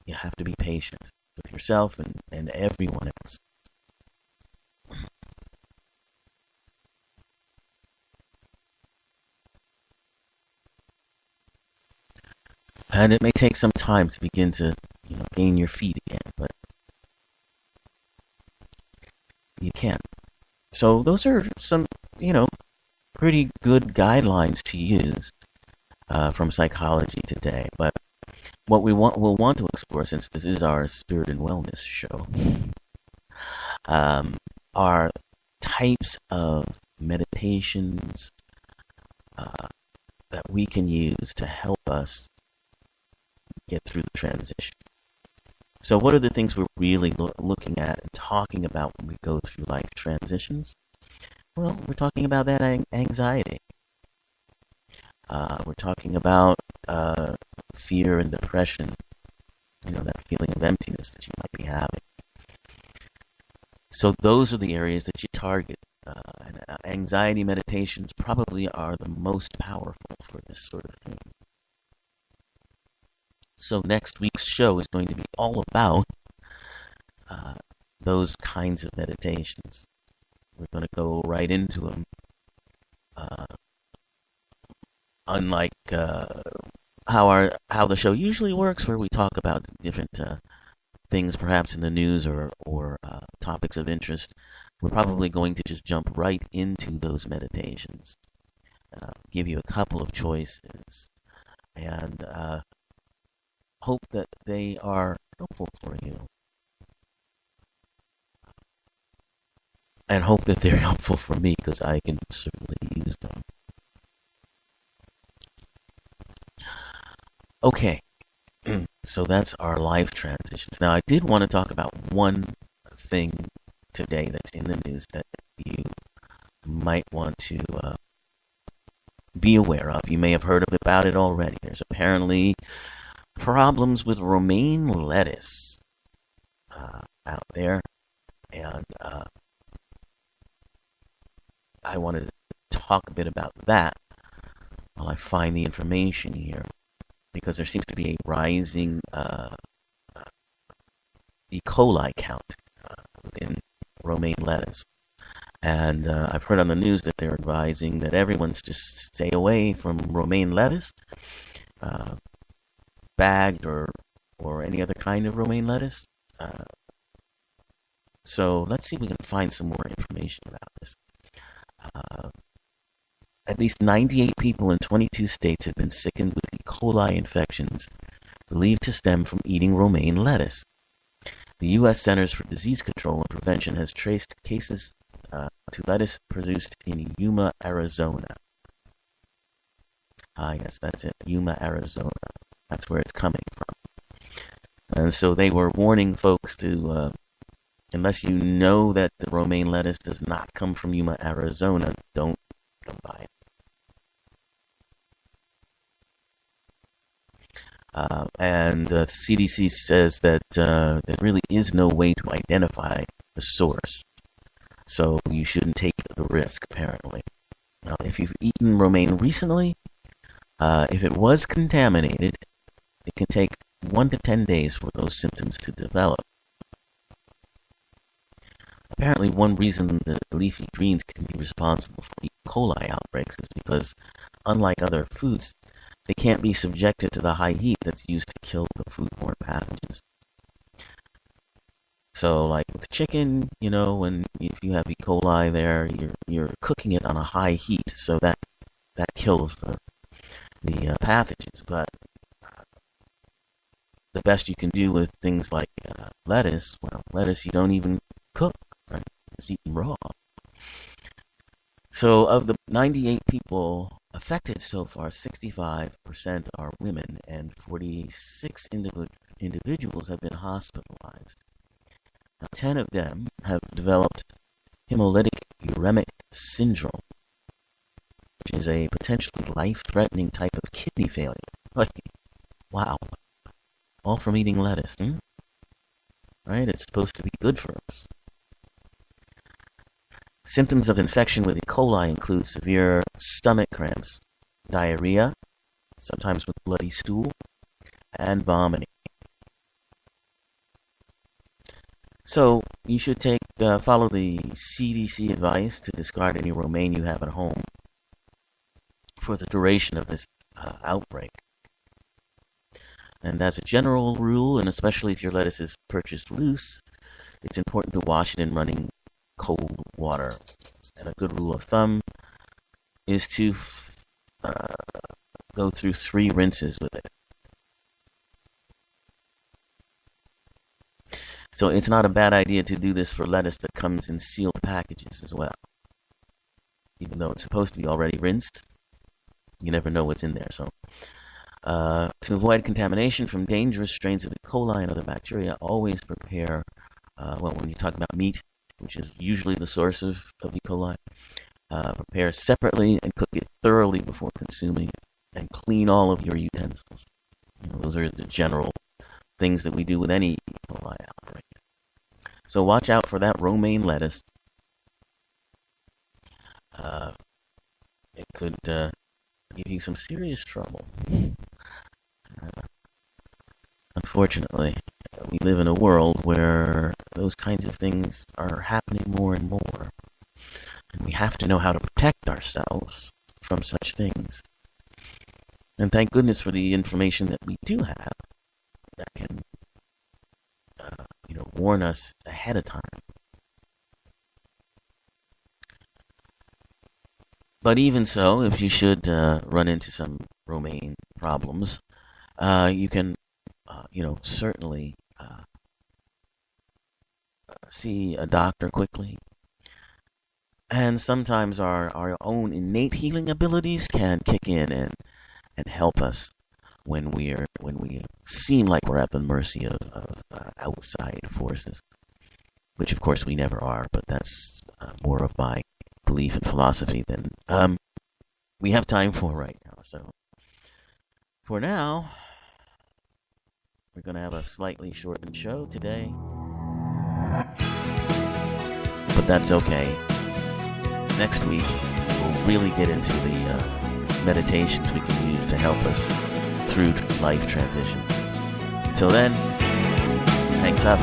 You have to be patient with yourself and everyone else. And it may take some time to begin to, gain your feet again, but you can. So those are some, you know, pretty good guidelines to use from psychology today. But what we'll want to explore, since this is our spirit and wellness show, um, are types of meditations uh, that we can use to help us get through the transition. So, what are the things we're really looking at and talking about when we go through life transitions? Well, we're talking about that anxiety. We're talking about fear and depression, that feeling of emptiness that you might be having. So those are the areas that you target. And anxiety meditations probably are the most powerful for this sort of thing. So next week's show is going to be all about those kinds of meditations. We're going to go right into them. Unlike how the show usually works, where we talk about different things, perhaps in the news or topics of interest, we're probably going to just jump right into those meditations. Give you a couple of choices, and hope that they are helpful for you, and hope that they're helpful for me, because I can certainly use them. Okay, so that's our life transitions. Now, I did want to talk about one thing today that's in the news that you might want to be aware of. You may have heard about it already. There's apparently problems with romaine lettuce out there, and I wanted to talk a bit about that while I find the information here, because there seems to be a rising E. coli count in romaine lettuce. And I've heard on the news that they're advising that everyone's just stay away from romaine lettuce, bagged or any other kind of romaine lettuce. So let's see if we can find some more information about this. At least 98 people in 22 states have been sickened with E. coli infections believed to stem from eating romaine lettuce. The U.S. Centers for Disease Control and Prevention has traced cases to lettuce produced in Yuma, Arizona. Yes, that's it, Yuma, Arizona. That's where it's coming from. And so they were warning folks to, unless you know that the romaine lettuce does not come from Yuma, Arizona, don't buy it. And the CDC says that there really is no way to identify the source. So you shouldn't take the risk, apparently. Now, if you've eaten romaine recently, if it was contaminated, it can take 1 to 10 days for those symptoms to develop. Apparently, one reason the leafy greens can be responsible for E. coli outbreaks is because, unlike other foods, they can't be subjected to the high heat that's used to kill the foodborne pathogens. So, like with chicken, if you have E. coli there, you're cooking it on a high heat, so that kills the pathogens. But the best you can do with things like lettuce you don't even cook, right? It's eaten raw. So, of the 98 people affected so far, 65% are women, and 46 individuals have been hospitalized. Now, 10 of them have developed hemolytic uremic syndrome, which is a potentially life-threatening type of kidney failure. Wow. All from eating lettuce, Right? It's supposed to be good for us. Symptoms of infection with E. coli include severe stomach cramps, diarrhea, sometimes with bloody stool, and vomiting. So you should follow the CDC advice to discard any romaine you have at home for the duration of this outbreak. And as a general rule, and especially if your lettuce is purchased loose, it's important to wash it in running cold water. And a good rule of thumb is to go through 3 rinses with it. So it's not a bad idea to do this for lettuce that comes in sealed packages as well. Even though it's supposed to be already rinsed, you never know what's in there. So to avoid contamination from dangerous strains of E. coli and other bacteria, always prepare, when you talk about meat, which is usually the source of E. coli, prepare separately and cook it thoroughly before consuming it, and clean all of your utensils. Those are the general things that we do with any E. coli outbreak. So watch out for that romaine lettuce. It could give you some serious trouble. Unfortunately, we live in a world where those kinds of things are happening more and more. And we have to know how to protect ourselves from such things. And thank goodness for the information that we do have that can warn us ahead of time. But even so, if you should run into some romaine problems, you can, certainly see a doctor quickly. And sometimes our own innate healing abilities can kick in and help us when we seem like we're at the mercy of outside forces, which of course we never are. But that's more of my belief and philosophy than we have time for right now. So for now, we're going to have a slightly shortened show today, but that's okay. Next week, we'll really get into the meditations we can use to help us through life transitions. Until then, hang tough.